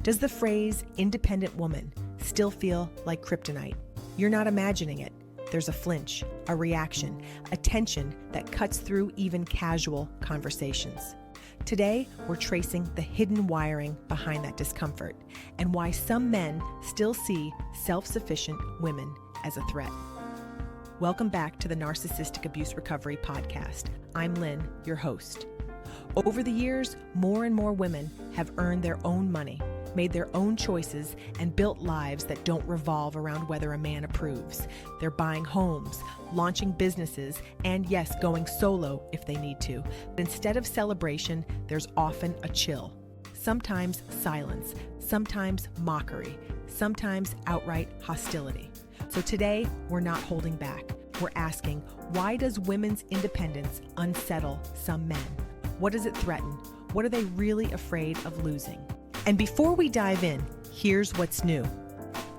Does the phrase independent woman still feel like kryptonite? You're not imagining it. There's a flinch, a reaction, a tension that cuts through even casual conversations. Today, we're tracing the hidden wiring behind that discomfort and why some men still see self-sufficient women as a threat. Welcome back to the Narcissistic Abuse Recovery Podcast. I'm Lynn, your host. Over the years, more and more women have earned their own money, made their own choices, and built lives that don't revolve around whether a man approves. They're buying homes, launching businesses, and yes, going solo if they need to. But instead of celebration, there's often a chill. Sometimes silence, sometimes mockery, sometimes outright hostility. So today, we're not holding back. We're asking, why does women's independence unsettle some men? What does it threaten? What are they really afraid of losing? And before we dive in, here's what's new.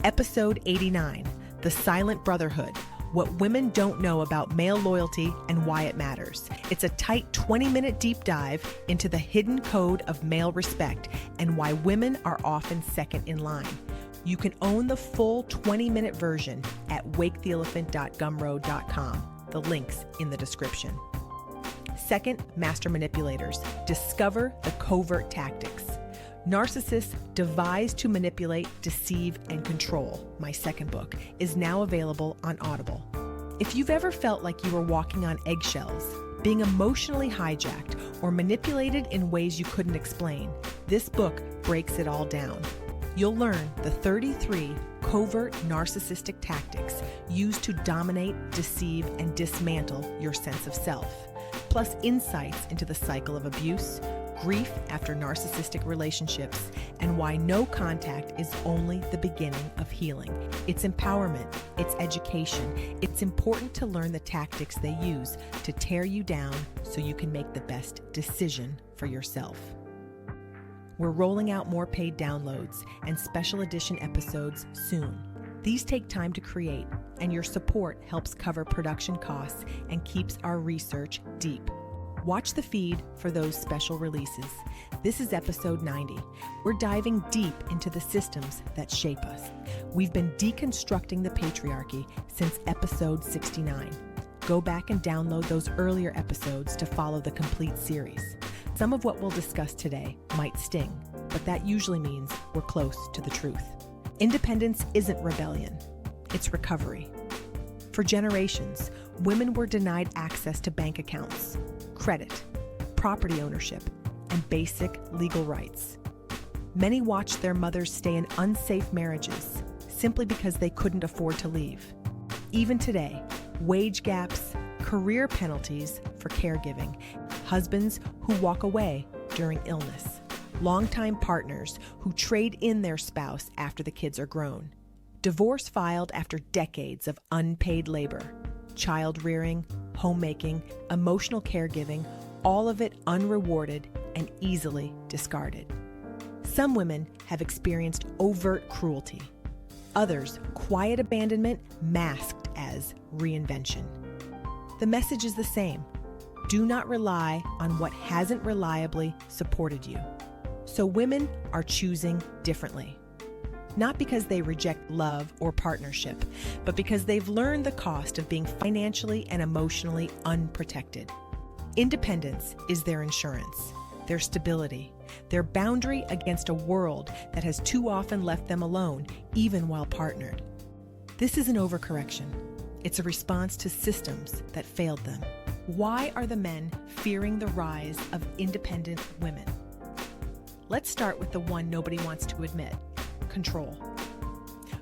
Episode 89, The Silent Brotherhood, What Women Don't Know About Male Loyalty and Why It Matters. It's a tight 20-minute deep dive into the hidden code of male respect and why women are often second in line. You can own the full 20-minute version at waketheelephant.gumroad.com. The link's in the description. Second, master manipulators. Discover the covert tactics. Narcissists devise to manipulate, deceive, and control, my second book, is now available on Audible. If you've ever felt like you were walking on eggshells, being emotionally hijacked, or manipulated in ways you couldn't explain, this book breaks it all down. You'll learn the 33 covert narcissistic tactics used to dominate, deceive, and dismantle your sense of self, plus insights into the cycle of abuse, grief after narcissistic relationships, and why no contact is only the beginning of healing. It's empowerment, it's education. It's important to learn the tactics they use to tear you down so you can make the best decision for yourself. We're rolling out more paid downloads and special edition episodes soon. These take time to create, and your support helps cover production costs and keeps our research deep. Watch the feed for those special releases. This is episode 90. We're diving deep into the systems that shape us. We've been deconstructing the patriarchy since episode 69. Go back and download those earlier episodes to follow the complete series. Some of what we'll discuss today might sting, but that usually means we're close to the truth. Independence isn't rebellion, it's recovery. For generations, women were denied access to bank accounts, credit, property ownership, and basic legal rights. Many watched their mothers stay in unsafe marriages simply because they couldn't afford to leave. Even today, wage gaps, career penalties for caregiving, husbands who walk away during illness, longtime partners who trade in their spouse after the kids are grown, divorce filed after decades of unpaid labor, child rearing, homemaking, emotional caregiving, all of it unrewarded and easily discarded. Some women have experienced overt cruelty. Others, quiet abandonment masked as reinvention. The message is the same. Do not rely on what hasn't reliably supported you. So women are choosing differently. Not because they reject love or partnership, but because they've learned the cost of being financially and emotionally unprotected. Independence is their insurance, their stability, their boundary against a world that has too often left them alone, even while partnered. This is an overcorrection. It's a response to systems that failed them. Why are the men fearing the rise of independent women? Let's start with the one nobody wants to admit: control.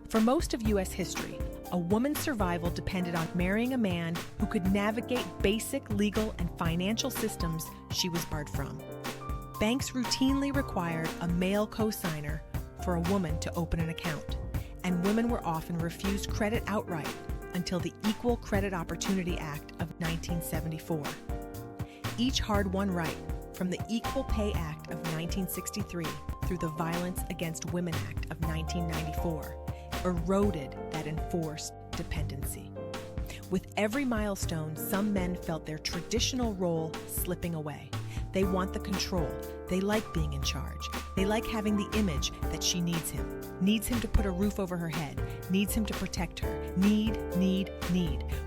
For most of U.S. history, a woman's survival depended on marrying a man who could navigate basic legal and financial systems she was barred from. Banks routinely required a male co-signer for a woman to open an account, and women were often refused credit outright until the Equal Credit Opportunity Act of 1974. Each hard-won right, from the Equal Pay Act of 1963 through the Violence Against Women Act of 1994, eroded that enforced dependency. With every milestone, some men felt their traditional role slipping away. They want the control. They like being in charge. They like having the image that she needs him to put a roof over her head, needs him to protect her. Need.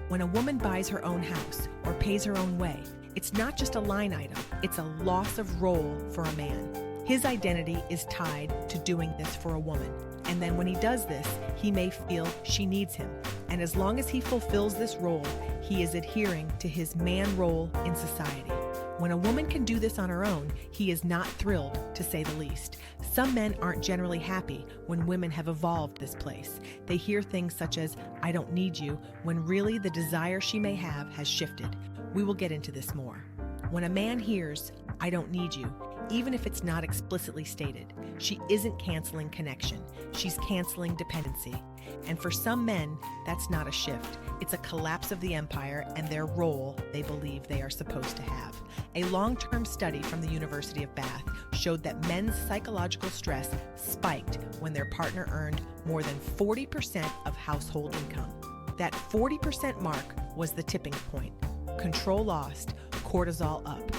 When a woman buys her own house or pays her own way, it's not just a line item, it's a loss of role for a man. His identity is tied to doing this for a woman. And then when he does this, he may feel she needs him. And as long as he fulfills this role, he is adhering to his man role in society. When a woman can do this on her own, he is not thrilled, to say the least. Some men aren't generally happy when women have evolved this place. They hear things such as, "I don't need you," when really the desire she may have has shifted. We will get into this more. When a man hears, "I don't need you," even if it's not explicitly stated, she isn't canceling connection. She's canceling dependency. And for some men, that's not a shift. It's a collapse of the empire and their role they believe they are supposed to have. A long-term study from the University of Bath showed that men's psychological stress spiked when their partner earned more than 40% of household income. That 40% mark was the tipping point. Control lost, cortisol up.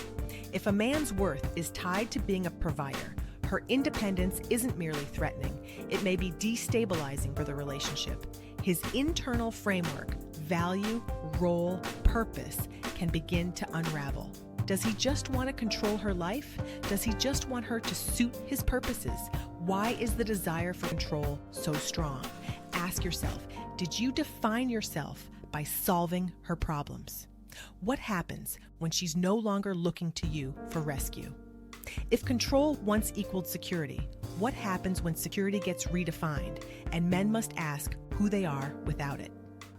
If a man's worth is tied to being a provider, her independence isn't merely threatening, it may be destabilizing for the relationship. His internal framework, value, role, purpose can begin to unravel. Does he just want to control her life? Does he just want her to suit his purposes? Why is the desire for control so strong? Ask yourself, did you define yourself by solving her problems? What happens when she's no longer looking to you for rescue? If control once equaled security, what happens when security gets redefined and men must ask who they are without it?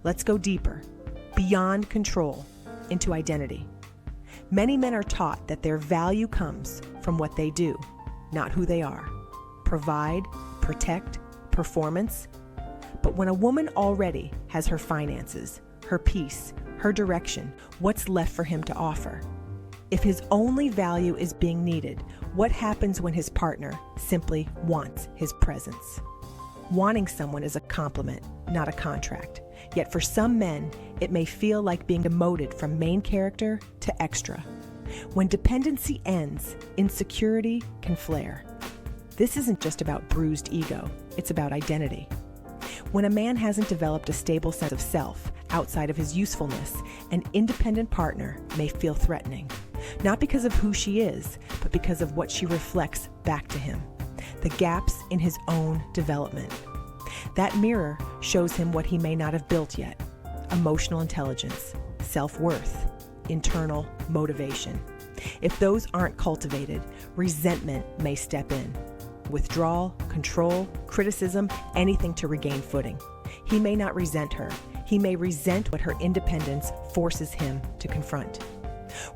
Let's go deeper, beyond control, into identity. Many men are taught that their value comes from what they do, not who they are. Provide, protect, performance. But when a woman already has her finances, her peace, her direction, what's left for him to offer? If his only value is being needed, what happens when his partner simply wants his presence? Wanting someone is a compliment, not a contract. Yet for some men, it may feel like being demoted from main character to extra. When dependency ends, insecurity can flare. This isn't just about bruised ego, it's about identity. When a man hasn't developed a stable sense of self outside of his usefulness, an independent partner may feel threatening. Not because of who she is, but because of what she reflects back to him. The gaps in his own development. That mirror shows him what he may not have built yet. Emotional intelligence, self-worth, internal motivation. If those aren't cultivated, resentment may step in. Withdrawal, control, criticism, anything to regain footing. He may not resent her. He may resent what her independence forces him to confront.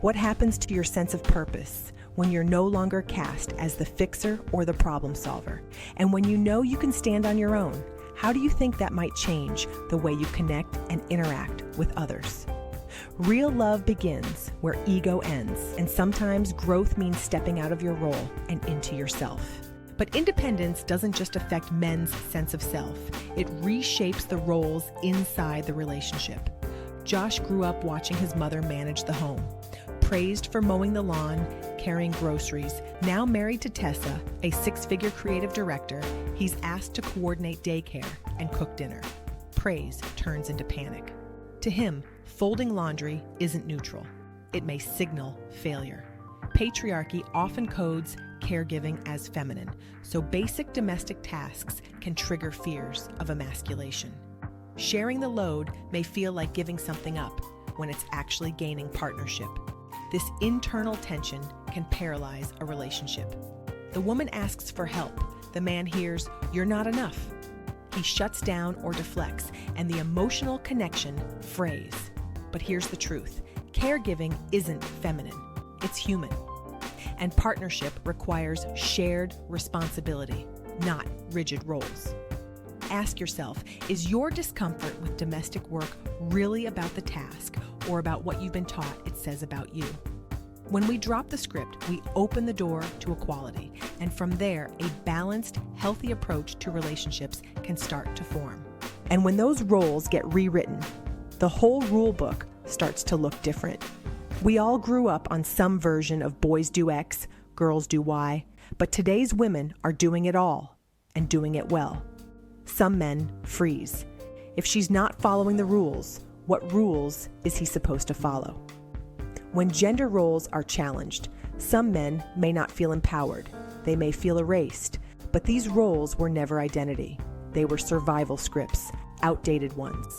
What happens to your sense of purpose when you're no longer cast as the fixer or the problem solver? And when you know you can stand on your own, how do you think that might change the way you connect and interact with others? Real love begins where ego ends, and sometimes growth means stepping out of your role and into yourself. But independence doesn't just affect men's sense of self, it reshapes the roles inside the relationship. Josh grew up watching his mother manage the home. Praised for mowing the lawn, carrying groceries, now married to Tessa, a six-figure creative director, he's asked to coordinate daycare and cook dinner. Praise turns into panic. To him, folding laundry isn't neutral. It may signal failure. Patriarchy often codes caregiving as feminine, so basic domestic tasks can trigger fears of emasculation. Sharing the load may feel like giving something up when it's actually gaining partnership. This internal tension can paralyze a relationship. The woman asks for help. The man hears, "You're not enough." He shuts down or deflects, and the emotional connection frays. But here's the truth. Caregiving isn't feminine. It's human. And partnership requires shared responsibility, not rigid roles. Ask yourself, is your discomfort with domestic work really about the task or about what you've been taught it says about you? When we drop the script, we open the door to equality, and from there, a balanced, healthy approach to relationships can start to form. And when those roles get rewritten, the whole rule book starts to look different. We all grew up on some version of boys do X, girls do Y, but today's women are doing it all and doing it well. Some men freeze. If she's not following the rules, what rules is he supposed to follow? When gender roles are challenged, some men may not feel empowered. They may feel erased, but these roles were never identity. They were survival scripts, outdated ones.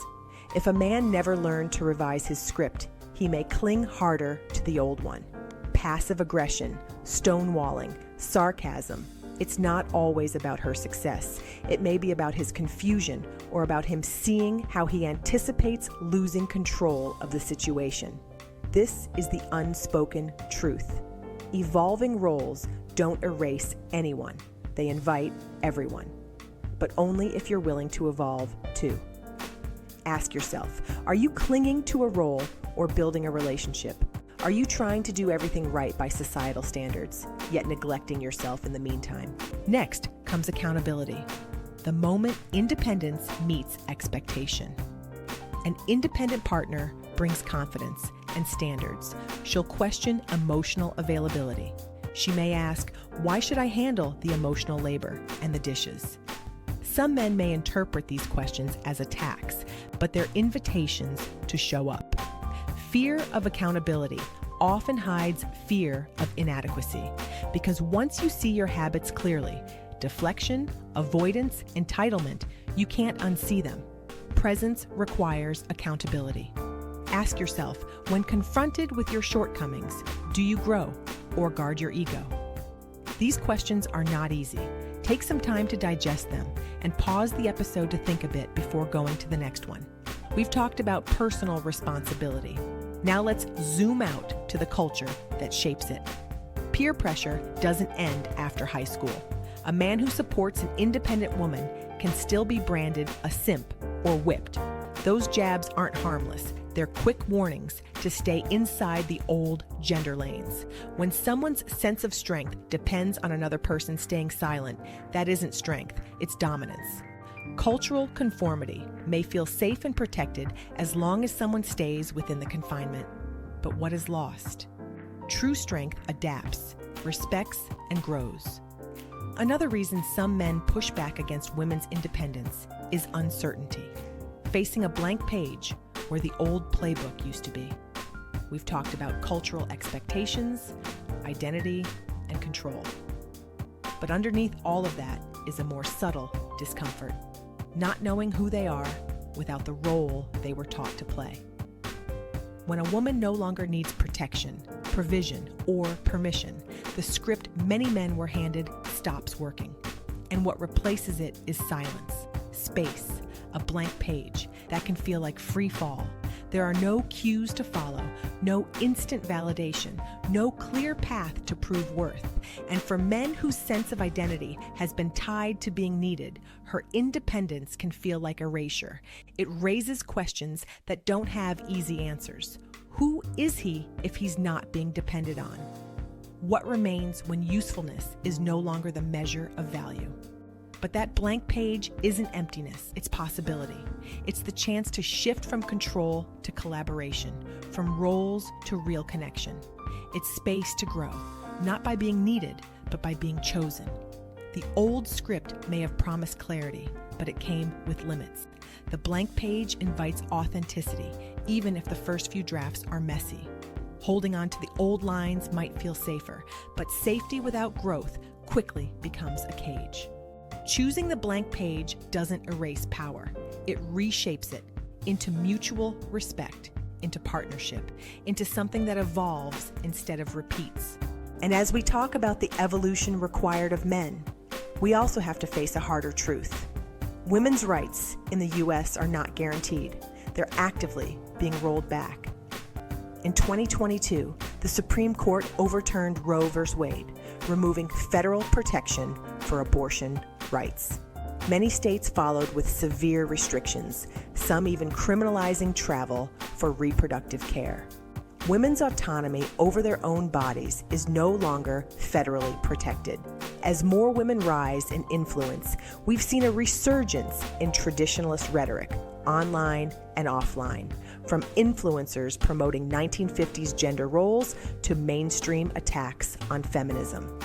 If a man never learned to revise his script, he may cling harder to the old one. Passive aggression, stonewalling, sarcasm. It's not always about her success. It may be about his confusion or about him seeing how he anticipates losing control of the situation. This is the unspoken truth. Evolving roles don't erase anyone. They invite everyone, but only if you're willing to evolve too. Ask yourself, are you clinging to a role or building a relationship? Are you trying to do everything right by societal standards, yet neglecting yourself in the meantime? Next comes accountability. The moment independence meets expectation. An independent partner brings confidence and standards. She'll question emotional availability. She may ask, why should I handle the emotional labor and the dishes? Some men may interpret these questions as attacks, but they're invitations to show up. Fear of accountability often hides fear of inadequacy, because once you see your habits clearly, deflection, avoidance, entitlement, you can't unsee them. Presence requires accountability. Ask yourself, when confronted with your shortcomings, do you grow or guard your ego? These questions are not easy. Take some time to digest them and pause the episode to think a bit before going to the next one. We've talked about personal responsibility. Now let's zoom out to the culture that shapes it. Peer pressure doesn't end after high school. A man who supports an independent woman can still be branded a simp or whipped. Those jabs aren't harmless. They're quick warnings to stay inside the old gender lanes. When someone's sense of strength depends on another person staying silent, that isn't strength, it's dominance. Cultural conformity may feel safe and protected as long as someone stays within the confinement. But what is lost? True strength adapts, respects, and grows. Another reason some men push back against women's independence is uncertainty, facing a blank page where the old playbook used to be. We've talked about cultural expectations, identity, and control. But underneath all of that is a more subtle discomfort, not knowing who they are without the role they were taught to play. When a woman no longer needs protection, provision, or permission, the script many men were handed stops working. And what replaces it is silence, space, a blank page that can feel like free fall. There are no cues to follow, no instant validation, no clear path to prove worth. And for men whose sense of identity has been tied to being needed, her independence can feel like erasure. It raises questions that don't have easy answers. Who is he if he's not being depended on? What remains when usefulness is no longer the measure of value? But that blank page isn't emptiness, it's possibility. It's the chance to shift from control to collaboration, from roles to real connection. It's space to grow, not by being needed, but by being chosen. The old script may have promised clarity, but it came with limits. The blank page invites authenticity, even if the first few drafts are messy. Holding on to the old lines might feel safer, but safety without growth quickly becomes a cage. Choosing the blank page doesn't erase power. It reshapes it into mutual respect, into partnership, into something that evolves instead of repeats. And as we talk about the evolution required of men, we also have to face a harder truth. Women's rights in the U.S. are not guaranteed. They're actively being rolled back. In 2022, the Supreme Court overturned Roe v. Wade, removing federal protection for abortion rights. Many states followed with severe restrictions, some even criminalizing travel for reproductive care. Women's autonomy over their own bodies is no longer federally protected. As more women rise in influence, we've seen a resurgence in traditionalist rhetoric, online and offline, from influencers promoting 1950s gender roles to mainstream attacks on feminism.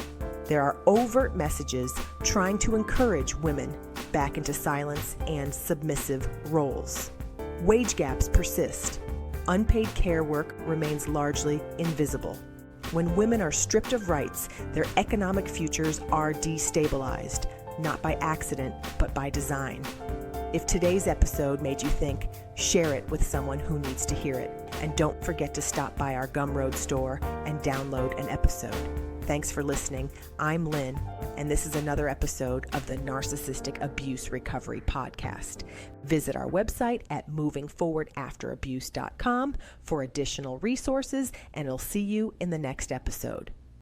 There are overt messages trying to encourage women back into silence and submissive roles. Wage gaps persist. Unpaid care work remains largely invisible. When women are stripped of rights, their economic futures are destabilized, not by accident, but by design. If today's episode made you think, share it with someone who needs to hear it. And don't forget to stop by our Gumroad store and download an episode. Thanks for listening. I'm Lynn, and this is another episode of the Narcissistic Abuse Recovery Podcast. Visit our website at movingforwardafterabuse.com for additional resources, and I'll see you in the next episode.